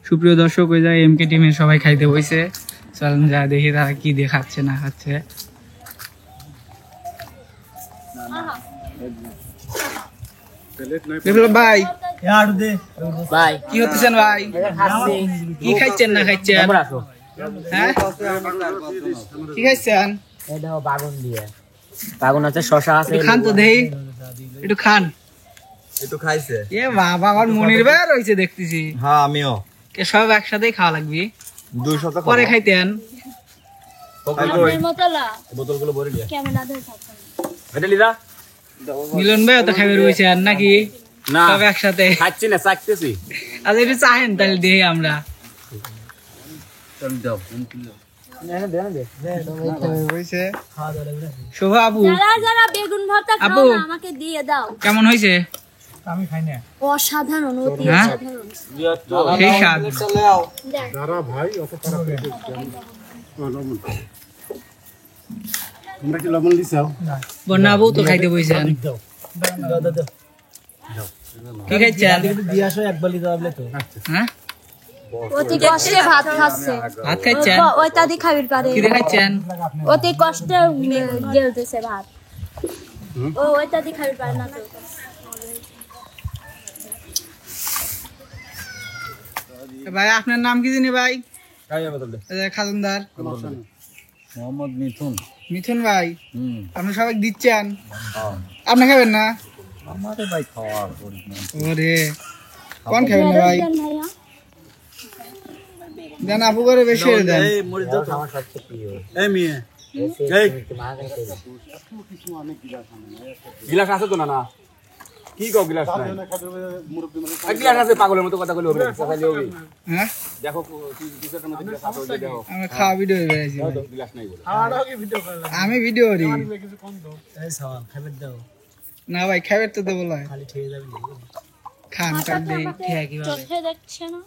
সুপ্রিয় দর্শক, ওই জায়গায় এমকে টিমের সবাই খাইতে বসে, চলেন যা দেখি তারা কি দিয়ে খাচ্ছে না খাচ্ছে। বিপ্লব ভাই, ভাই কি হচ্ছেন ভাই? কি খাইছেন না খাইছেন? হ্যাঁ কি খাইছেন? বাগুন দিয়ে বাগুন আছে, শশা আছে, খান তো দেই, একটু খান। একটু খাইছে এ বাবা, আমার মনির ভাই রয়েছে দেখতেছি। হ্যাঁ আমিও। কে সব একসাথেই খাওয়া লাগবে? 200 টাকা পরে খাইতেন। বোতলগুলো ভরে দিয়ে ক্যামেরা ধরে থাকবেন। এটা লিদা মিলন ভাই তো খাইবে রয়েছেন নাকি? না সব একসাথে খাচ্ছি না, চাকতেছি। আচ্ছা একটু চাহেন তাহলে দেখি আমরা। শোভা আপু, যারা বেগুন ভর্তা খাও আপু, না আমাকে দিয়ে দাও। কেমন হয়েছে? আমি খাই না। অসাধারণ, অতি হ্যাঁ? অসাধারণ। সেই স্বাদ। যারা ভাই অত খারাপ তোমরা কি লবণ দিছাও? বন্যা আপু তো খাইতে বইছেন। কি খাইছেন? দিয়ে আসো একবার লিদা বলে তো। হ্যাঁ অতি কষ্টে ভাত খাচ্ছে। ভাত খাইছেন? ওই তাদি খাবির পারে। কি খাইছেন? অতি কষ্টে গেলতেছে ভাত। ওই তাদি খাবির পারে না তো। ভাই আপনার নাম কি জানি ভাই? খাইয়া বোতল দে। খাজনদার মোহাম্মদ মিথুন। মিথুন ভাই, আপনি সবাই দিচ্ছেন, আপনি খাবেন না? আমারে ভাই খাওয়া করি না। ওরে কোন খাবেন না ভাই? দেন ভাইয়া। দেন আপু করে বেশি করে দেন। এই মরিচ দাও তো। আমার সবচেয়ে প্রিয়। এই মিয়ে এই গিলাস আছে তো না? না কি কও গিলাস নাই? এক গিলাস আছে, পাগলের মতো কথা কইলে হবে না, সকালে হবে। হ্যাঁ দেখো কিসের মধ্যে গিলাস আছে, ওই দেখো আমরা খাওয়া ভিডিও বেড়াইছি ভাই। গিলাস নাই বলে। আমি ভিডিও করি এই সাওয়াল খাবার দাও, না ভাই, খাবার তো দেবো না। খালি ঠেয়ে যাবে। খান কাট দেই খেয়ে কিভাবে। চোখে দেখছে না।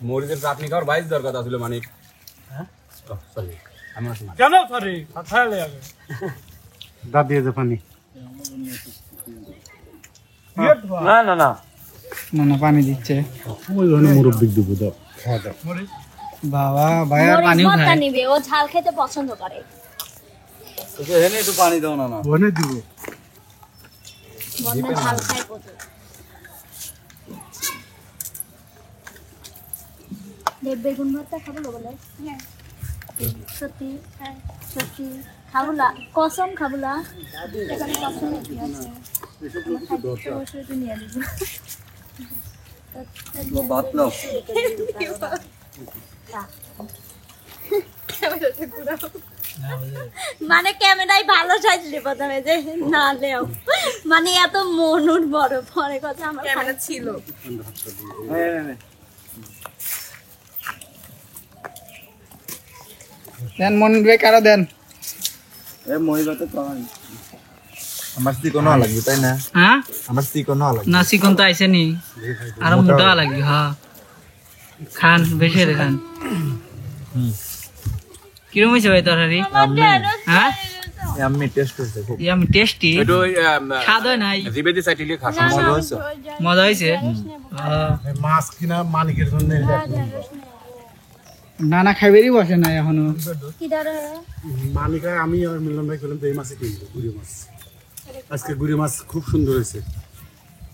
মরিচের চাটনি খাওয়ার বাইশ দরকার ছিল মানে। হ্যাঁ সরি আমার শোনা কেন সরি খাইলে আগে দাঁত দিয়ে দে পানি। না না না না না পানি দিচ্ছে ওই জন্য মুরব্বি দিব দাও, খাওয়া দাও। বাবা ভাই, আর মরিচ পানিও ভর্তা খায়। নিবে, ও ঝাল খেতে পছন্দ করে। তোকে এনে একটু পানি দাও না। না ওনে দিব। বন্ধে ঝাল খায় প্রচুর। দেব বেগুন ভর্তা খাবো বলে? হ্যাঁ সত্যি, হ্যাঁ সত্যি খাবুলা, কসম খাবুলা। এখানে কসম কি আছে? অবশ্যই তো নিয়ে দিব। ভাত নাও। মানে ক্যামেরায় ভালো সাজলে প্রথমে যে না লেও, মানে এত মনুর বড় পরে কথা আমার ক্যামেরা ছিল। দেন মন ব্রেক আরো দেন। এ মহিলাতে তো আমার চিকন লাগবে তাই না? হ্যাঁ আমার চিকন লাগবে না, চিকন তো আইসে নি, আর মোটা লাগবে। হ্যাঁ খান, বেশি করে খান। কিরম হয়েছে ভাই তরকারি? হ্যাঁ আমি টেস্ট করতে খুব আমি টেস্টি, একটু স্বাদ হয় নাই, জিবে দিয়ে চাইলে খাস মজা হচ্ছে। মজা হয়েছে। মাছ কিনা মালিকের জন্য নানা খাইবেরই বসে না এখনো। কি ধরে মালিকা আমি আর মিলন ভাই বললাম তো এই মাছই কিনবো, গুড়ি মাছ। আজকে গুড়ি মাছ খুব সুন্দর হয়েছে,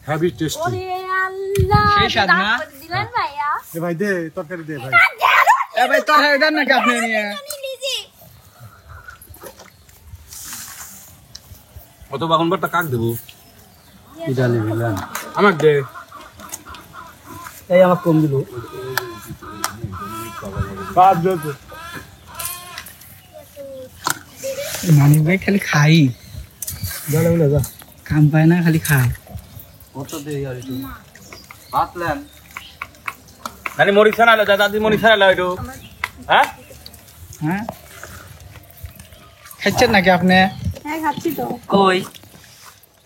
হ্যাভি টেস্টি। ওরে আল্লাহ, সেই স্বাদ না? দাঁত করে দিলেন ভাইয়া। এ ভাই দে তরকারি দে ভাই। এ ভাই তরকারি দেন নাকি আপনি নিয়ে? আমি নিজে কত বাগুন ভর্তা কাক দেবো? কি ডালি দিলাম আমাক দে। এই আমার কম দিল। বাদ দে তো। মানিক ভাই খালি খাই, জলে বলে যা। কাম পায় না, খালি খায়। কত দে আর একটু ভাত লেন নানি মরিচ ছাড়া লো, দাদি মরিচ ছাড়া লো একটু। হ্যাঁ হ্যাঁ খাচ্ছেন নাকি আপনি? হ্যাঁ খাচ্ছি তো। কই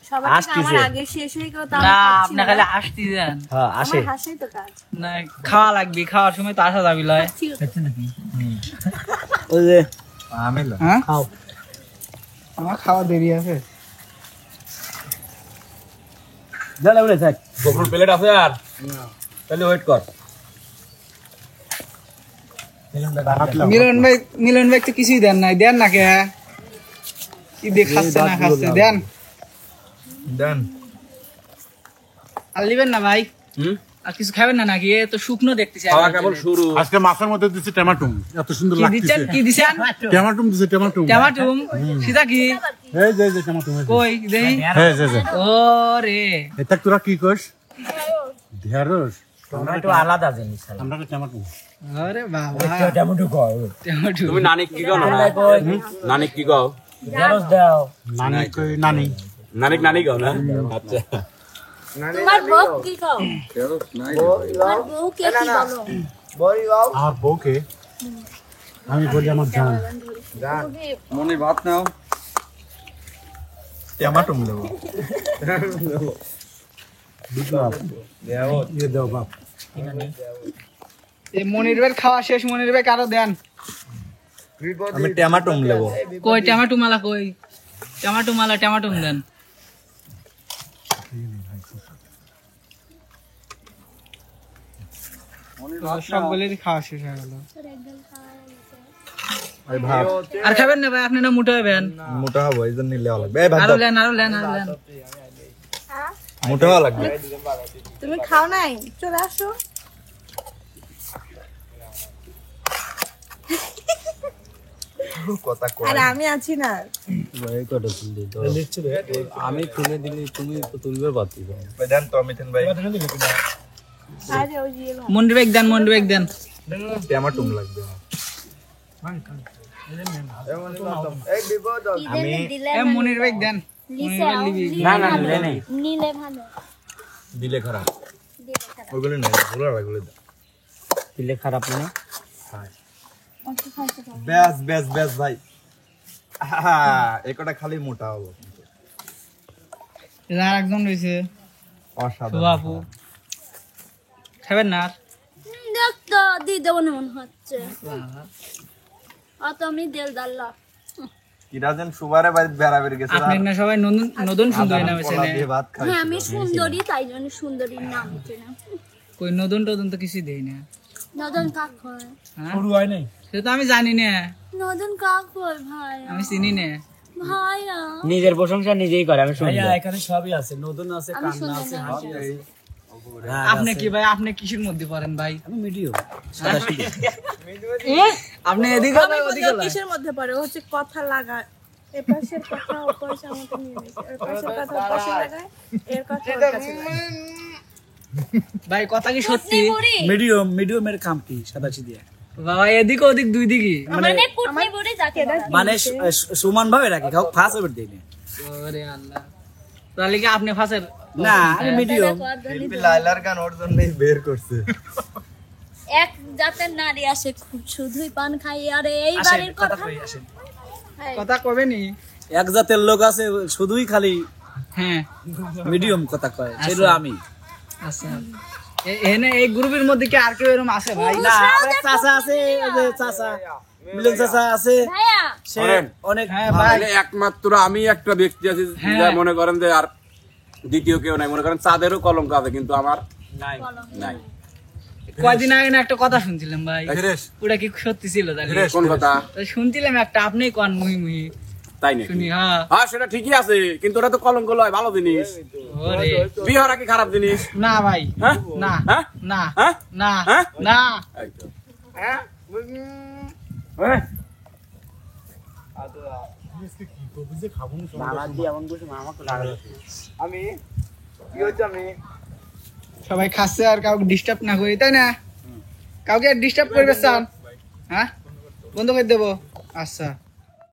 সবার থেকে আমার আগে শেষ হয়ে গেল, তাও না, খাচ্ছি আপনি খালি আসতে দেন। হ্যাঁ আসে। আমার হাসিই তো কাজ। না খাওয়া লাগবে, খাওয়ার সময় তো আসা যাবি লয়। ওই যে আমি লো হ্যাঁ খাও। আমার খাওয়া দেরি আছে। দাদা বলে থাক গোবর প্লেট আছে আর তাহলে ওয়েট কর মিলন ভাই তো কিছুই দেন নাই, দেন না কে? কি দেখাচ্ছে না খাচ্ছে, দেন দেন আর লিবেন না ভাই? আর কিছু খাবেন না নাকি? এ তো শুকনো দেখতেছি। খাওয়া কেবল শুরু। আজকে মাছের মধ্যে দিছি টমেটো, এত সুন্দর কি দিচ্ছেন? লাগতেছে। কি দিছেন? টমেটো দিছি, টমেটো। টমেটো সেটা কি? এই যে টমেটো। কই দেখি। হ্যাঁ যে ওরে এটা তোরা কি কইস? ঢেঁড়স। টমেটো আলাদা জিনিস আমরা তো টমেটো। আরে বাবা টমেটো কও টমেটো। তুমি নানিক কি কও না? নানিক কি কও? ঢেঁড়স দাও নানি কই নানি। নানিক নানি কও না? আচ্ছা তোমার বউ কি কও? তোমার বউ কে কি বলো? আর বউকে আমি বলি আমার জান। মনে ভাত নাও টমেটো দেবো ইয়ে দাও বাপ। এই মনির ভাই খাওয়া শেষ, মনির ভাই কারো দেন। আমি টমেটো নেবো কই টমেটো মালা কই? টমেটো মালা টমেটো দেন। সকলেরই খাওয়া শেষ হয়ে গেল। আর খাবেন না ভাই? আপনি না মোটা হবেন। মোটা হবো এই জন্য নিলে লাগবে আরো লেন আরো লেন আরো লেন। মোটা হওয়া লাগবে তুমি খাও নাই? চলে আসো। কথা কই আর আমি আছি না। আমি তুলে দিলি তুমি তো তুলবে বাতি দেন তো মিথুন ভাই আরে ওই যে মনির ভাই দেন, মনির ভাই দেন। টমেটো লাগবে আমি দিলে এ মনির ভাই দেন। না না নিলে নেই নিলে ভালো। দিলে খারাপ দিলে খারাপ। ওগুলো নেই ওগুলো রাখলে দিলে খারাপ না অত খাইতে পারো। ব্যাস ব্যাস ব্যাস ভাই একটা খালি মোটা হবো আর একজন রয়েছে অসাধারণ বাপু, খাবেন না? আর দেখ তো দিয়ে দেবো না মনে হচ্ছে। অত আমি দেল দাল্লা। কিরাজেন সুবারে বাড়ি বেড়াবেড়ি গেছে আপনি না সবাই নতুন সুন্দরী নামেছে না? ভাত খাই হ্যাঁ আমি সুন্দরী, তাই জন্য সুন্দরীর নাম হচ্ছে না। কই নতুন টতুন তো কিছু দেই না। নদন কাক হয়। হ্যাঁ? শুরু হয় নাই সে তো আমি জানি না, নদন কাক হয় ভাই। আমি চিনি না। ভাইয়া নিজের প্রশংসা নিজেই করে আমি শুনি এখানে সবই আছে, নতুন আছে, আমি কান্না আছে, সুন্দর হাসি আছে। আপনি কি ভাই, আপনি কিসের মধ্যে পড়েন ভাই? আমি মিডিয়াম আপনি এদিকে না ওদিকে না? কিসের মধ্যে পড়ে? ও হচ্ছে কথা লাগায়, এপাশের কথা ওপাশে আমাকে নিয়ে নিছে, এপাশের কথা ওপাশে লাগায়, এর কথা ওর কাছে লাগায়। ভাই কথা কি সত্যি? মিডিয়ামের কাম কি সাদাসি দিয়ে, বাবা এদিকে ওদিক দুই দিকে মানে কুটনি বুড়ি যাকে বলে। মানে সমান ভাবে রাখি, কাউ ফাঁস হবে দেই না। ওরে আল্লাহ, তাহলে কি আপনি ফাঁসের? না আমি মিডিয়াম। লাইলার গান ওর জন্যই বের করছে এক জাতের নারী আসে খুব শুধুই পান খাই, আরে এই বাড়ির কথা কথা কবে নি? এক জাতের লোক আছে শুধুই খালি হ্যাঁ মিডিয়াম কথা কয়, সেটা আমি। আচ্ছা এনে এই গ্রুপের মধ্যে কি আর কেউ এরকম আছে ভাই? না আরেক চাচা আছে, ওই যে চাচা মিলন চাচা আছে, ভাইয়া সে অনেক হ্যাঁ ভাই, তাহলে একমাত্র আমি একটা ব্যক্তি আছি যা মনে করেন যে আর দ্বিতীয় কেউ নাই, মনে করেন চাঁদেরও কলঙ্ক আছে কিন্তু আমার নাই নাই কয়দিন আগে না একটা কথা শুনছিলাম ভাই, ওটা কি সত্যি ছিল? তাহলে কোন কথা তো শুনছিলাম একটা, আপনি কোন মুহি মুহি তাই নাকি? শুনি। হ্যাঁ হ্যাঁ সেটা ঠিকই আছে কিন্তু ওটা তো কলঙ্ক লয়, ভালো জিনিস। ওরে বিয়ে হওয়া কি খারাপ জিনিস? না ভাই, হ্যাঁ না হ্যাঁ না হ্যাঁ না হ্যাঁ? না। এই তো। সবাই খাচ্ছে আর কাউকে ডিস্টার্ব না করি, তাই না? কাউকে ডিস্টার্ব করবে চান? হ্যাঁ বন্ধ করে দেবো। আচ্ছা